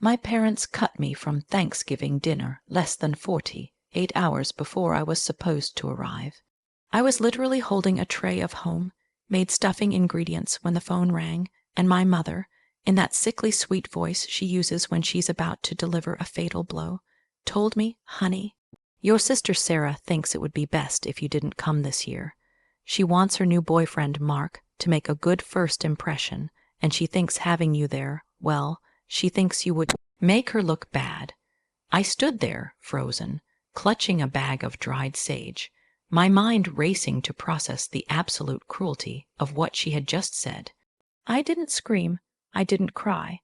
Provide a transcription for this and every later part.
My parents cut me from Thanksgiving dinner less than 48 hours before I was supposed to arrive. I was literally holding a tray of home-made stuffing ingredients when the phone rang, and my mother, in that sickly sweet voice she uses when she's about to deliver a fatal blow, told me, "Honey, your sister Sarah thinks it would be best if you didn't come this year. She wants her new boyfriend, Mark, to make a good first impression, and she thinks having you there, well, she thinks you would make her look bad." I stood there, frozen, clutching a bag of dried sage, my mind racing to process the absolute cruelty of what she had just said. I didn't scream, I didn't cry.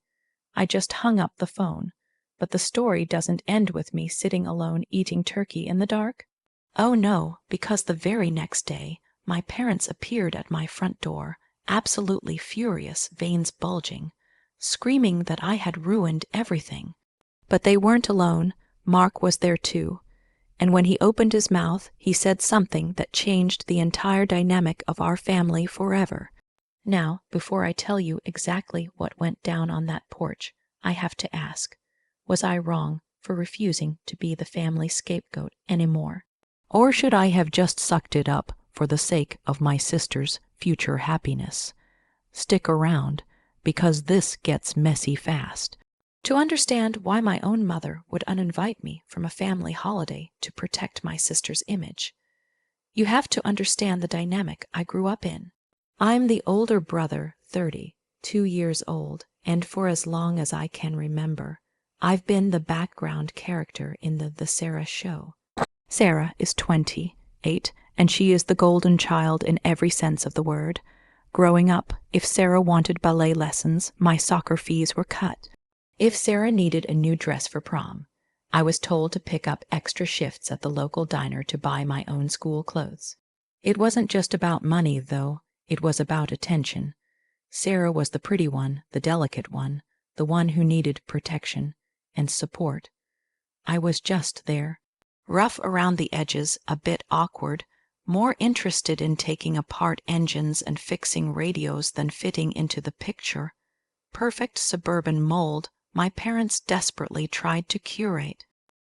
I just hung up the phone. But the story doesn't end with me sitting alone eating turkey in the dark. Oh no, because the very next day, my parents appeared at my front door, absolutely furious, veins bulging, screaming that I had ruined everything. But they weren't alone. Mark was there too. And when he opened his mouth, he said something that changed the entire dynamic of our family forever. Now, before I tell you exactly what went down on that porch, I have to ask, was I wrong for refusing to be the family scapegoat anymore? Or should I have just sucked it up for the sake of my sister's future happiness? Stick around, because this gets messy fast. To understand why my own mother would uninvite me from a family holiday to protect my sister's image, you have to understand the dynamic I grew up in. I'm the older brother, 32 years old, and for as long as I can remember, I've been the background character in the Sarah show. Sarah is 28, and she is the golden child in every sense of the word. Growing up, if Sarah wanted ballet lessons, my soccer fees were cut. If Sarah needed a new dress for prom, I was told to pick up extra shifts at the local diner to buy my own school clothes. It wasn't just about money, though. It was about attention. Sarah was the pretty one, the delicate one, the one who needed protection and support. I was just there, rough around the edges, a bit awkward, more interested in taking apart engines and fixing radios than fitting into the picture. Perfect suburban mold my parents desperately tried to curate.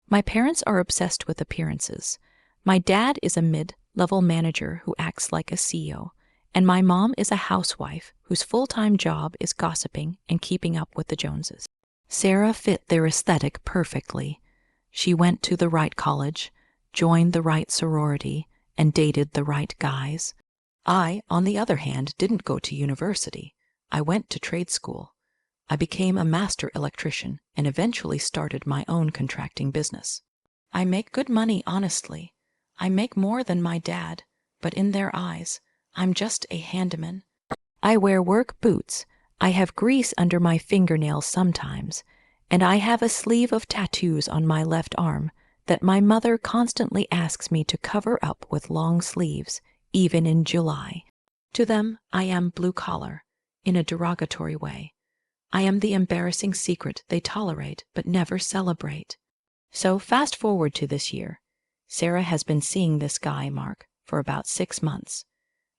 My parents are obsessed with appearances. My dad is a mid-level manager who acts like a CEO, and my mom is a housewife whose full-time job is gossiping and keeping up with the Joneses. Sarah fit their aesthetic perfectly. She went to the right college, joined the right sorority, and dated the right guys. I, on the other hand, didn't go to university. I went to trade school. I became a master electrician and eventually started my own contracting business. I make good money, honestly. I make more than my dad, but in their eyes, I'm just a handyman. I wear work boots. I have grease under my fingernails sometimes, and I have a sleeve of tattoos on my left arm that my mother constantly asks me to cover up with long sleeves, even in July. To them, I am blue-collar, in a derogatory way. I am the embarrassing secret they tolerate but never celebrate. So fast forward to this year. Sarah has been seeing this guy, Mark, for about 6 months.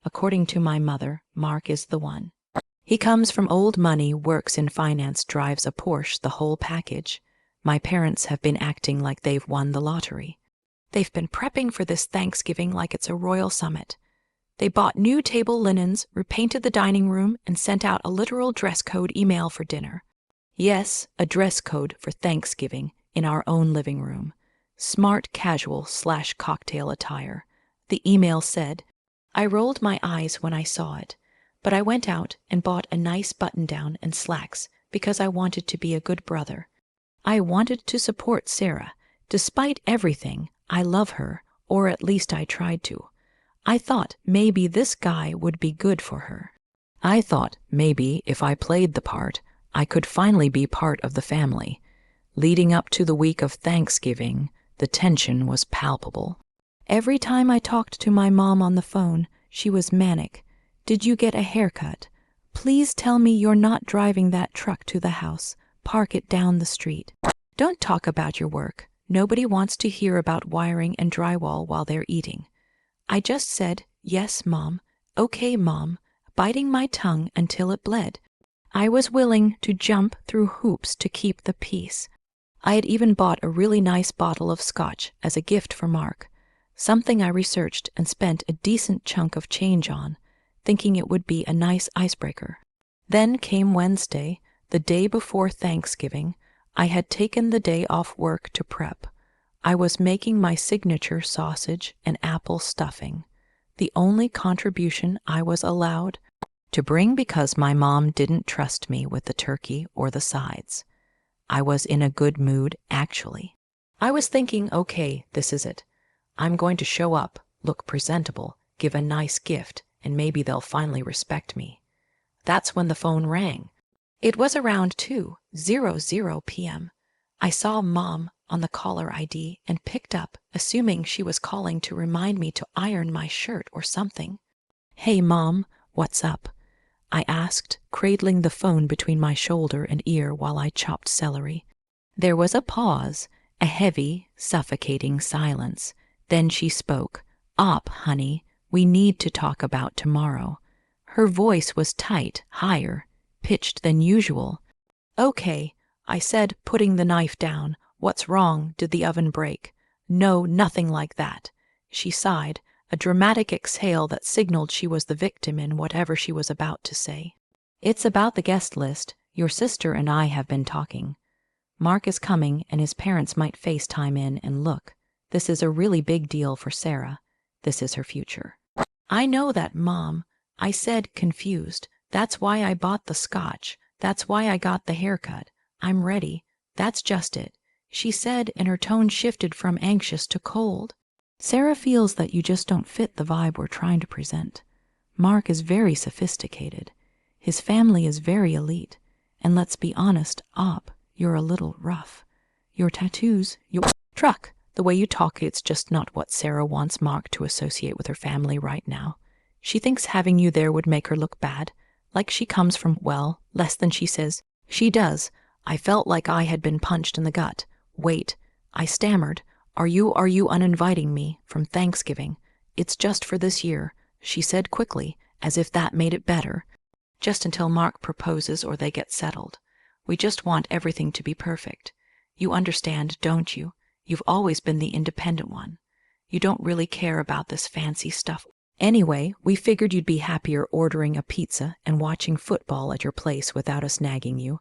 According to my mother, Mark is the one. He comes from old money, works in finance, drives a Porsche, the whole package. My parents have been acting like they've won the lottery. They've been prepping for this Thanksgiving like it's a royal summit. They bought new table linens, repainted the dining room, and sent out a literal dress code email for dinner. Yes, a dress code for Thanksgiving in our own living room. Smart casual/cocktail attire. The email said. I rolled my eyes when I saw it, but I went out and bought a nice button-down and slacks because I wanted to be a good brother. I wanted to support Sarah. Despite everything, I love her, or at least I tried to. I thought maybe this guy would be good for her. I thought maybe if I played the part, I could finally be part of the family. Leading up to the week of Thanksgiving, the tension was palpable. Every time I talked to my mom on the phone, she was manic. Did you get a haircut? Please tell me you're not driving that truck to the house. Park it down the street. Don't talk about your work. Nobody wants to hear about wiring and drywall while they're eating. I just said, yes, Mom, okay, Mom, biting my tongue until it bled. I was willing to jump through hoops to keep the peace. I had even bought a really nice bottle of scotch as a gift for Mark, something I researched and spent a decent chunk of change on, thinking it would be a nice icebreaker. Then came Wednesday, the day before Thanksgiving. I had taken the day off work to prep. I was making my signature sausage and apple stuffing, the only contribution I was allowed to bring because my mom didn't trust me with the turkey or the sides. I was in a good mood, actually. I was thinking, okay, this is it. I'm going to show up, look presentable, give a nice gift, and maybe they'll finally respect me. That's when the phone rang. It was around 2:00 p.m. I saw Mom on the caller ID and picked up, assuming she was calling to remind me to iron my shirt or something. "Hey, Mom, what's up?" I asked, cradling the phone between my shoulder and ear while I chopped celery. There was a pause, a heavy, suffocating silence. Then she spoke. "Op, honey, we need to talk about tomorrow." Her voice was tight, higher, pitched than usual. "Okay," I said, putting the knife down. "What's wrong? Did the oven break?" "No, nothing like that." She sighed, a dramatic exhale that signaled she was the victim in whatever she was about to say. "It's about the guest list. Your sister and I have been talking. Mark is coming, and his parents might FaceTime in and look. This is a really big deal for Sarah. This is her future." "I know that, Mom," I said, confused. "That's why I bought the scotch. That's why I got the haircut. I'm ready. That's just it," she said, and her tone shifted from anxious to cold. "Sarah feels that you just don't fit the vibe we're trying to present. Mark is very sophisticated. His family is very elite. And let's be honest, Op, you're a little rough. Your tattoos, your truck, the way you talk, it's just not what Sarah wants Mark to associate with her family right now. She thinks having you there would make her look bad, like she comes from, well, less than she says she does." I felt like I had been punched in the gut. "Wait," I stammered. Are you uninviting me from Thanksgiving? It's just for this year," she said quickly, as if that made it better. "Just until Mark proposes or they get settled. We just want everything to be perfect. You understand, don't you? You've always been the independent one. You don't really care about this fancy stuff. Anyway, we figured you'd be happier ordering a pizza and watching football at your place without us nagging you.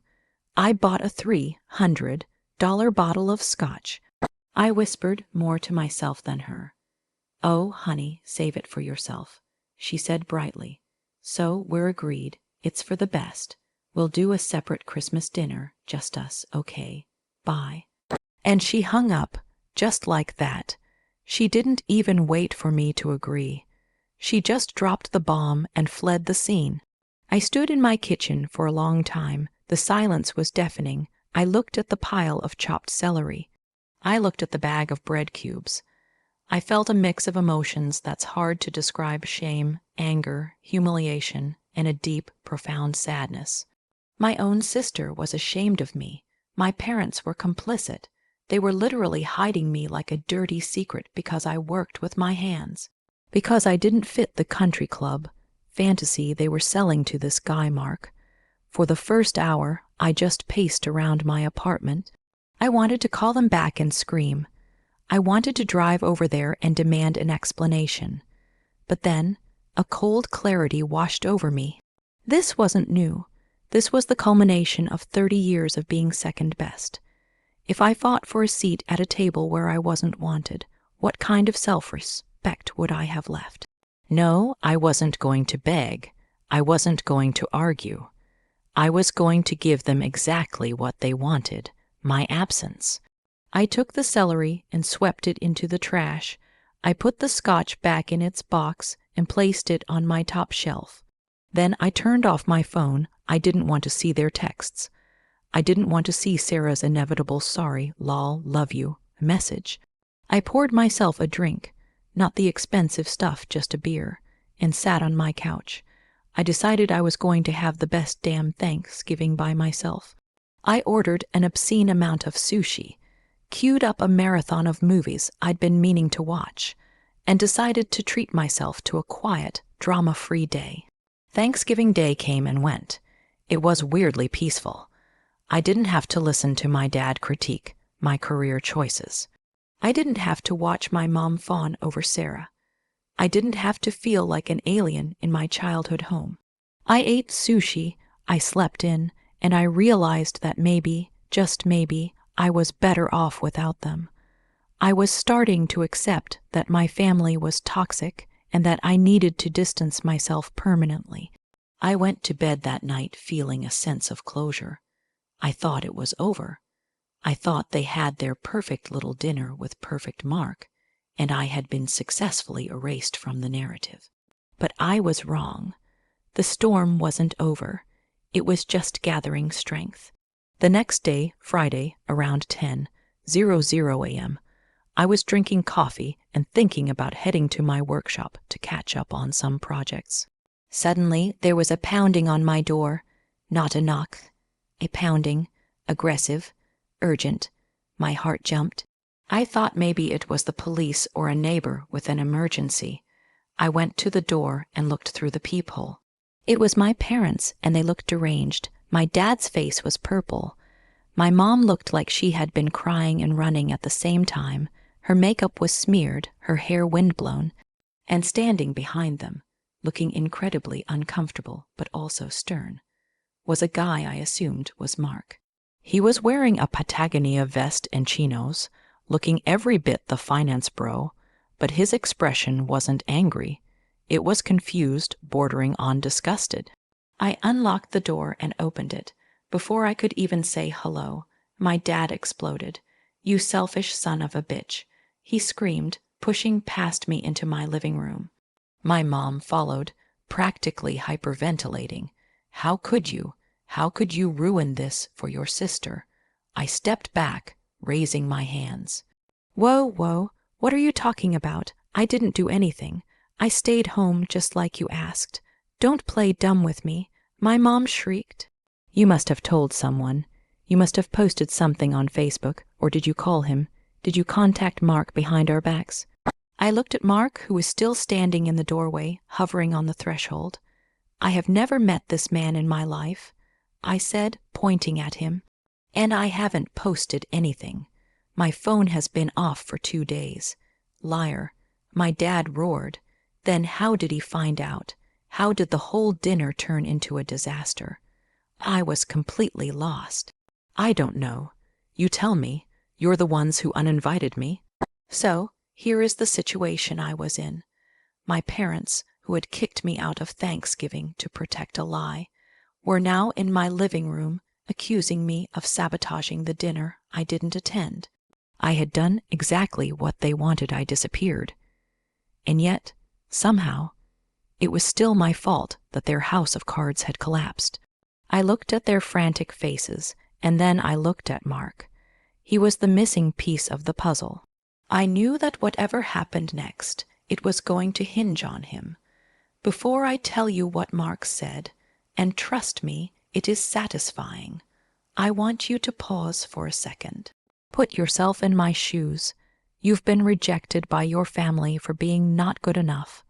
I bought a $300 bottle of scotch." I whispered, more to myself than her. "Oh, honey, save it for yourself," she said brightly. "So we're agreed. It's for the best. We'll do a separate Christmas dinner, just us, okay? Bye." And she hung up, just like that. She didn't even wait for me to agree. She just dropped the bomb and fled the scene. I stood in my kitchen for a long time. The silence was deafening. I looked at the pile of chopped celery. I looked at the bag of bread cubes. I felt a mix of emotions that's hard to describe: shame, anger, humiliation, and a deep, profound sadness. My own sister was ashamed of me. My parents were complicit. They were literally hiding me like a dirty secret because I worked with my hands. Because I didn't fit the country club fantasy they were selling to this guy Mark. For the first hour, I just paced around my apartment. I wanted to call them back and scream. I wanted to drive over there and demand an explanation. But then, a cold clarity washed over me. This wasn't new. This was the culmination of 30 years of being second best. If I fought for a seat at a table where I wasn't wanted, what kind of self-respect would I have left? No, I wasn't going to beg. I wasn't going to argue. I was going to give them exactly what they wanted: my absence. I took the celery and swept it into the trash. I put the scotch back in its box and placed it on my top shelf. Then I turned off my phone. I didn't want to see their texts. I didn't want to see Sarah's inevitable "sorry, lol, love you" message. I poured myself a drink, not the expensive stuff, just a beer, and sat on my couch. I decided I was going to have the best damn Thanksgiving by myself. I ordered an obscene amount of sushi, queued up a marathon of movies I'd been meaning to watch, and decided to treat myself to a quiet, drama-free day. Thanksgiving Day came and went. It was weirdly peaceful. I didn't have to listen to my dad critique my career choices. I didn't have to watch my mom fawn over Sarah. I didn't have to feel like an alien in my childhood home. I ate sushi, I slept in, and I realized that maybe, just maybe, I was better off without them. I was starting to accept that my family was toxic and that I needed to distance myself permanently. I went to bed that night feeling a sense of closure. I thought it was over. I thought they had their perfect little dinner with perfect Mark, and I had been successfully erased from the narrative. But I was wrong. The storm wasn't over. It was just gathering strength. The next day, Friday, around 10:00 a.m., I was drinking coffee and thinking about heading to my workshop to catch up on some projects. Suddenly, there was a pounding on my door. Not a knock. A pounding, aggressive, urgent. My heart jumped. I thought maybe it was the police or a neighbor with an emergency. I went to the door and looked through the peephole. It was my parents, and they looked deranged. My dad's face was purple. My mom looked like she had been crying and running at the same time. Her makeup was smeared, her hair windblown, and standing behind them, looking incredibly uncomfortable but also stern, was a guy I assumed was Mark. He was wearing a Patagonia vest and chinos, looking every bit the finance bro, but his expression wasn't angry. It was confused, bordering on disgusted. I unlocked the door and opened it. Before I could even say hello, my dad exploded. "You selfish son of a bitch," he screamed, pushing past me into my living room. My mom followed, practically hyperventilating. "How could you? How could you ruin this for your sister?" I stepped back, raising my hands. Whoa, what are you talking about? I didn't do anything. I stayed home just like you asked. Don't play dumb with me," my mom shrieked. "You must have told someone. You must have posted something on Facebook, or did you call him? Did you contact Mark behind our backs?" I looked at Mark, who was still standing in the doorway, hovering on the threshold. "I have never met this man in my life," I said, pointing at him. "And I haven't posted anything. My phone has been off for 2 days. Liar." My dad roared. Then how did he find out? How did the whole dinner turn into a disaster? I was completely lost. "I don't know. You tell me. You're the ones who uninvited me." So, here is the situation I was in. My parents, who had kicked me out of Thanksgiving to protect a lie, were now in my living room accusing me of sabotaging the dinner I didn't attend. I had done exactly what they wanted. I disappeared. And yet, somehow, it was still my fault that their house of cards had collapsed. I looked at their frantic faces, and then I looked at Mark. He was the missing piece of the puzzle. I knew that whatever happened next, it was going to hinge on him. Before I tell you what Mark said, and trust me, it is satisfying, I want you to pause for a second. Put yourself in my shoes. You've been rejected by your family for being not good enough.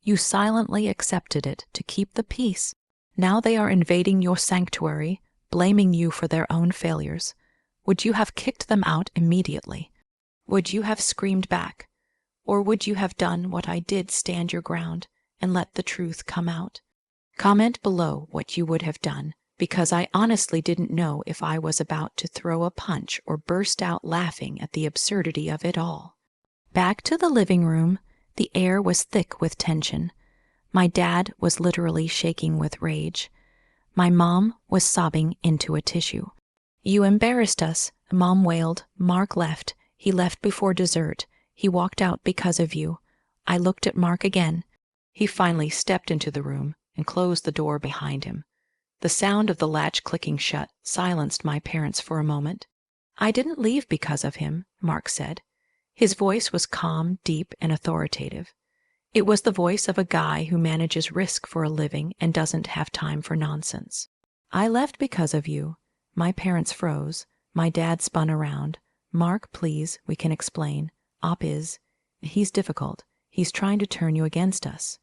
You silently accepted it to keep the peace. Now they are invading your sanctuary, blaming you for their own failures. Would you have kicked them out immediately? Would you have screamed back? Or would you have done what I did, stand your ground, and let the truth come out? Comment below what you would have done, because I honestly didn't know if I was about to throw a punch or burst out laughing at the absurdity of it all. Back to the living room, the air was thick with tension. My dad was literally shaking with rage. My mom was sobbing into a tissue. "You embarrassed us," Mom wailed. "Mark left. He left before dessert. He walked out because of you." I looked at Mark again. He finally stepped into the room and closed the door behind him. The sound of the latch clicking shut silenced my parents for a moment. "I didn't leave because of him," Mark said. His voice was calm, deep, and authoritative. It was the voice of a guy who manages risk for a living and doesn't have time for nonsense. "I left because of you." My parents froze. My dad spun around. "Mark, please, we can explain. He's difficult. He's trying to turn you against us."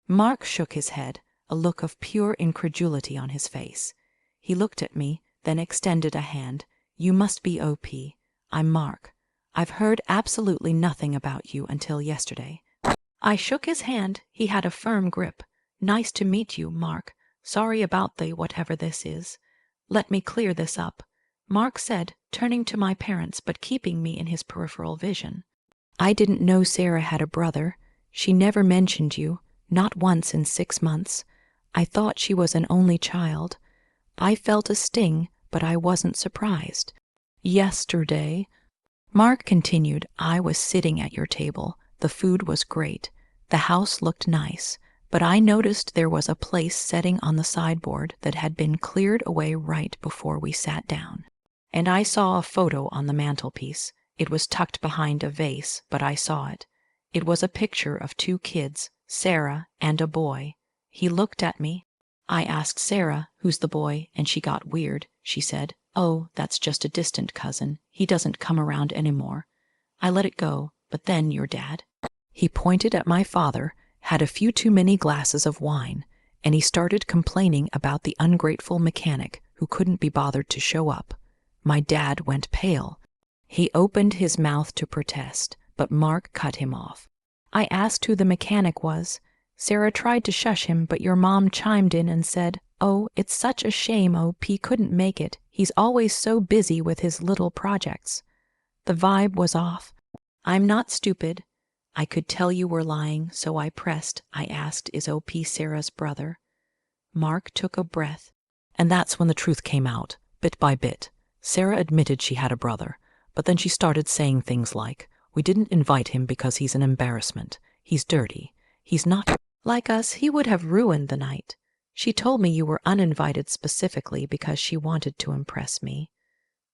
Mark shook his head, a look of pure incredulity on his face. He looked at me, then extended a hand. You must be OP. I'm Mark. I've heard absolutely nothing about you until yesterday. I shook his hand. He had a firm grip. Nice to meet you, Mark. Sorry about the whatever this is. Let me clear this up, Mark said, turning to my parents but keeping me in his peripheral vision. I didn't know Sarah had a brother. She never mentioned you, not once in 6 months. I thought she was an only child. I felt a sting, but I wasn't surprised. Yesterday, Mark continued, I was sitting at your table. The food was great. The house looked nice, but I noticed there was a place setting on the sideboard that had been cleared away right before we sat down. And I saw a photo on the mantelpiece. It was tucked behind a vase, but I saw it. It was a picture of 2 kids, Sarah and a boy. He looked at me. I asked Sarah, who's the boy, and she got weird. She said, oh, that's just a distant cousin. He doesn't come around anymore. I let it go, but then your dad. He pointed at my father, had a few too many glasses of wine, and he started complaining about the ungrateful mechanic who couldn't be bothered to show up. My dad went pale. He opened his mouth to protest, but Mark cut him off. I asked who the mechanic was. Sarah tried to shush him, but your mom chimed in and said, oh, it's such a shame OP couldn't make it. He's always so busy with his little projects. The vibe was off. I'm not stupid. I could tell you were lying, so I pressed. I asked, is OP Sarah's brother? Mark took a breath. And that's when the truth came out, bit by bit. Sarah admitted she had a brother, but then she started saying things like, we didn't invite him because he's an embarrassment. He's dirty. He's not like us. He would have ruined the night. She told me you were uninvited specifically because she wanted to impress me.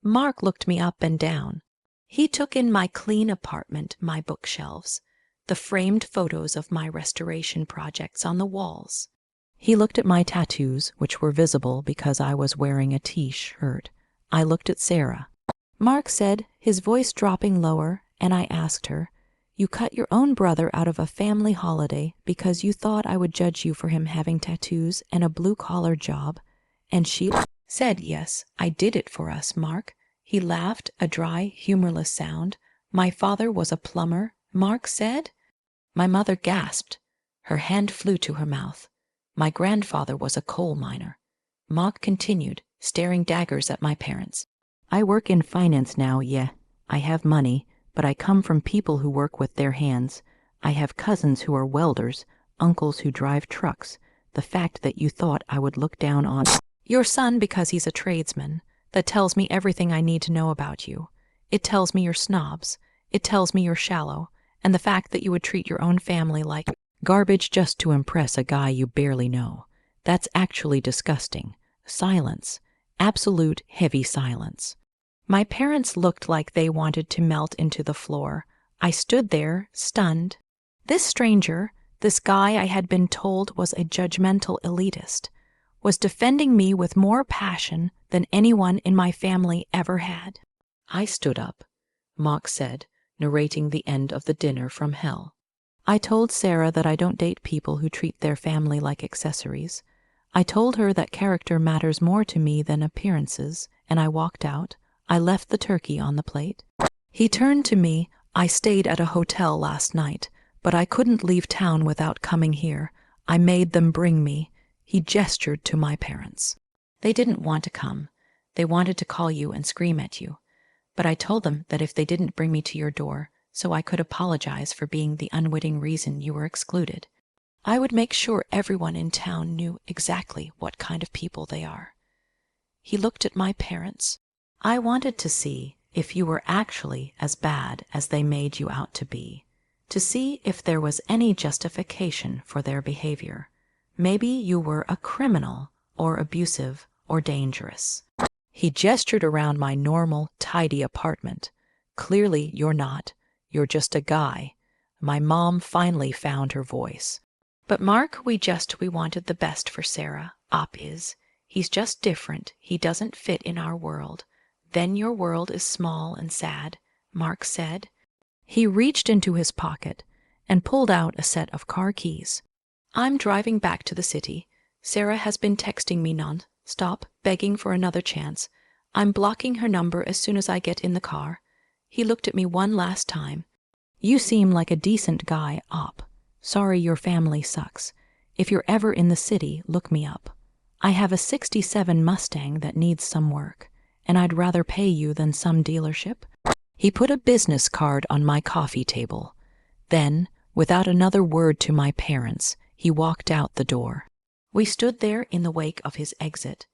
Mark looked me up and down. He took in my clean apartment, my bookshelves, the framed photos of my restoration projects on the walls. He looked at my tattoos, which were visible because I was wearing a T-shirt. I looked at Sarah. Mark said, his voice dropping lower, and I asked her, you cut your own brother out of a family holiday because you thought I would judge you for him having tattoos and a blue-collar job, and she said, yes, I did it for us, Mark. He laughed, a dry, humorless sound. My father was a plumber, Mark said. My mother gasped. Her hand flew to her mouth. My grandfather was a coal miner. Mark continued, staring daggers at my parents. I work in finance now, yeah. I have money, but I come from people who work with their hands. I have cousins who are welders, uncles who drive trucks. The fact that you thought I would look down on your son because he's a tradesman, that tells me everything I need to know about you. It tells me you're snobs. It tells me you're shallow. And the fact that you would treat your own family like garbage just to impress a guy you barely know. That's actually disgusting. Silence. Absolute heavy silence. My parents looked like they wanted to melt into the floor. I stood there, stunned. This stranger, this guy I had been told was a judgmental elitist, was defending me with more passion than anyone in my family ever had. I stood up, Mark said, narrating the end of the dinner from hell. I told Sarah that I don't date people who treat their family like accessories. I told her that character matters more to me than appearances, and I walked out. I left the turkey on the plate. He turned to me. I stayed at a hotel last night, but I couldn't leave town without coming here. I made them bring me. He gestured to my parents. They didn't want to come. They wanted to call you and scream at you. But I told them that if they didn't bring me to your door, so I could apologize for being the unwitting reason you were excluded, I would make sure everyone in town knew exactly what kind of people they are. He looked at my parents. I wanted to see if you were actually as bad as they made you out to be, to see if there was any justification for their behavior. Maybe you were a criminal or abusive or dangerous. He gestured around my normal, tidy apartment. Clearly you're not. You're just a guy. My mom finally found her voice. But Mark, we wanted the best for Sarah. Op is. He's just different. He doesn't fit in our world. Then your world is small and sad, Mark said. He reached into his pocket and pulled out a set of car keys. I'm driving back to the city. Sarah has been texting me Stop begging for another chance. I'm blocking her number as soon as I get in the car. He looked at me one last time. You seem like a decent guy, Op. Sorry your family sucks. If you're ever in the city, look me up. I have a '67 Mustang that needs some work, and I'd rather pay you than some dealership. He put a business card on my coffee table. Then, without another word to my parents, he walked out the door. We stood there in the wake of his exit.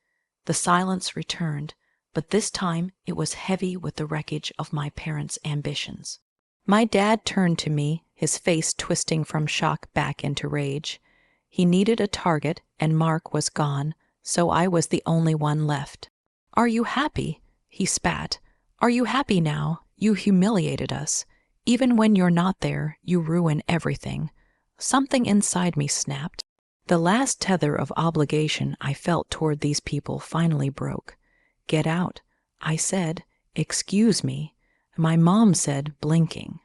The silence returned, but this time it was heavy with the wreckage of my parents' ambitions. My dad turned to me, his face twisting from shock back into rage. He needed a target, and Mark was gone, so I was the only one left. "Are you happy?" he spat. "Are you happy now? You humiliated us. Even when you're not there, you ruin everything." Something inside me snapped. The last tether of obligation I felt toward these people finally broke. "Get out," I said. "Excuse me," my mom said, blinking.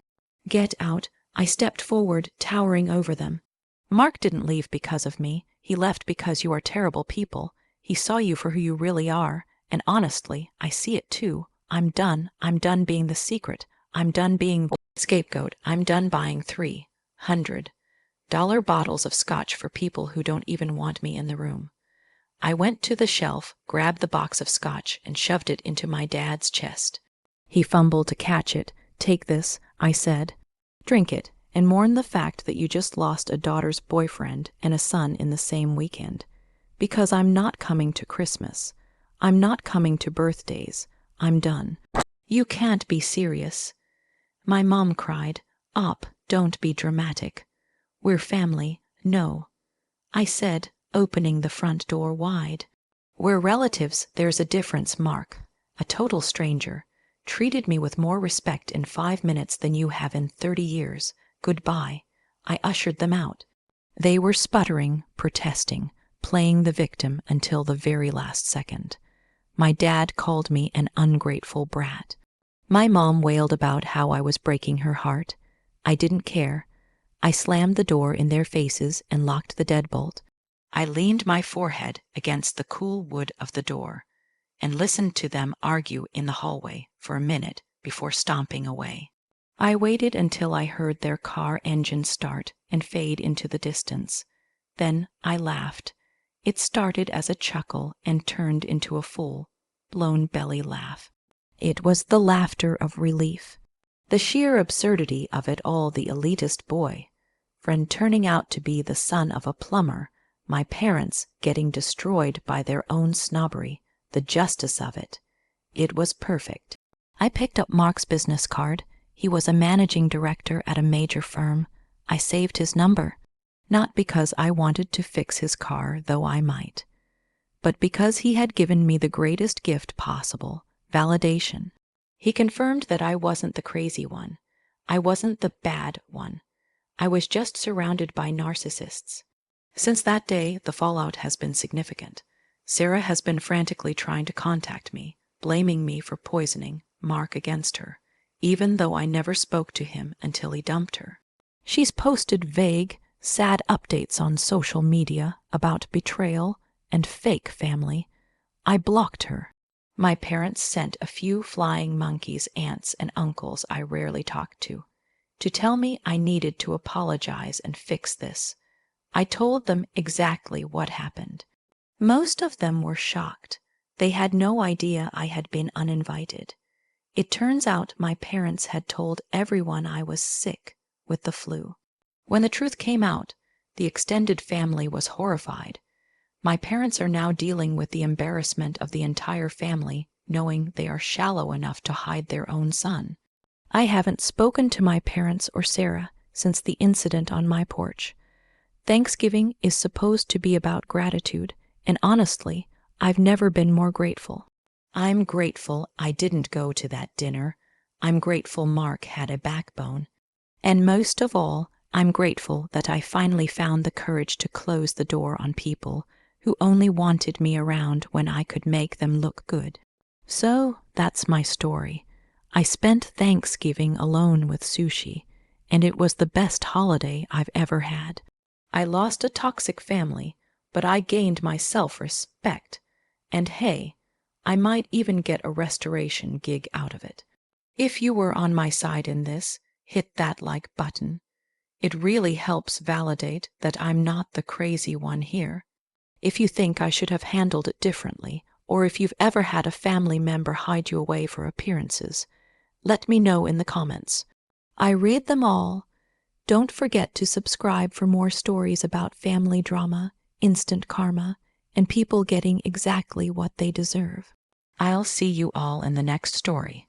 "Get out." I stepped forward, towering over them. "Mark didn't leave because of me. He left because you are terrible people. He saw you for who you really are, and honestly, I see it too. I'm done. I'm done being the secret. I'm done being scapegoat. I'm done buying $300 bottles of scotch for people who don't even want me in the room." I went to the shelf, grabbed the box of scotch, and shoved it into my dad's chest. He fumbled to catch it. "Take this," I said. "Drink it, and mourn the fact that you just lost a daughter's boyfriend and a son in the same weekend. Because I'm not coming to Christmas. I'm not coming to birthdays. I'm done." "You can't be serious." My mom cried. "Op, don't be dramatic. We're family." "No," I said, opening the front door wide. "We're relatives. There's a difference, Mark. A total stranger. Treated me with more respect in 5 minutes than you have in 30 years. Goodbye." I ushered them out. They were sputtering, protesting, playing the victim until the very last second. My dad called me an ungrateful brat. My mom wailed about how I was breaking her heart. I didn't care. I slammed the door in their faces and locked the deadbolt. I leaned my forehead against the cool wood of the door and listened to them argue in the hallway for a minute before stomping away. I waited until I heard their car engine start and fade into the distance. Then I laughed. It started as a chuckle and turned into a full-blown belly laugh. It was the laughter of relief. The sheer absurdity of it all, the elitist boy friend turning out to be the son of a plumber, my parents getting destroyed by their own snobbery, the justice of it. It was perfect. I picked up Mark's business card. He was a managing director at a major firm. I saved his number, not because I wanted to fix his car, though I might, but because he had given me the greatest gift possible, validation. He confirmed that I wasn't the crazy one. I wasn't the bad one. I was just surrounded by narcissists. Since that day, the fallout has been significant. Sarah has been frantically trying to contact me, blaming me for poisoning Mark against her, even though I never spoke to him until he dumped her. She's posted vague, sad updates on social media about betrayal and fake family. I blocked her. My parents sent a few flying monkeys, aunts, and uncles I rarely talked to tell me I needed to apologize and fix this. I told them exactly what happened. Most of them were shocked. They had no idea I had been uninvited. It turns out my parents had told everyone I was sick with the flu. When the truth came out, the extended family was horrified. My parents are now dealing with the embarrassment of the entire family, knowing they are shallow enough to hide their own son. I haven't spoken to my parents or Sarah since the incident on my porch. Thanksgiving is supposed to be about gratitude, and honestly, I've never been more grateful. I'm grateful I didn't go to that dinner. I'm grateful Mark had a backbone. And most of all, I'm grateful that I finally found the courage to close the door on people who only wanted me around when I could make them look good. So that's my story. I spent Thanksgiving alone with sushi, and it was the best holiday I've ever had. I lost a toxic family, but I gained my self-respect, And hey, I might even get a restoration gig out of it. If you were on my side in this, hit that like button. It really helps validate that I'm not the crazy one here. If you think I should have handled it differently, or if you've ever had a family member hide you away for appearances, let me know in the comments. I read them all. Don't forget to subscribe for more stories about family drama, instant karma, and people getting exactly what they deserve. I'll see you all in the next story.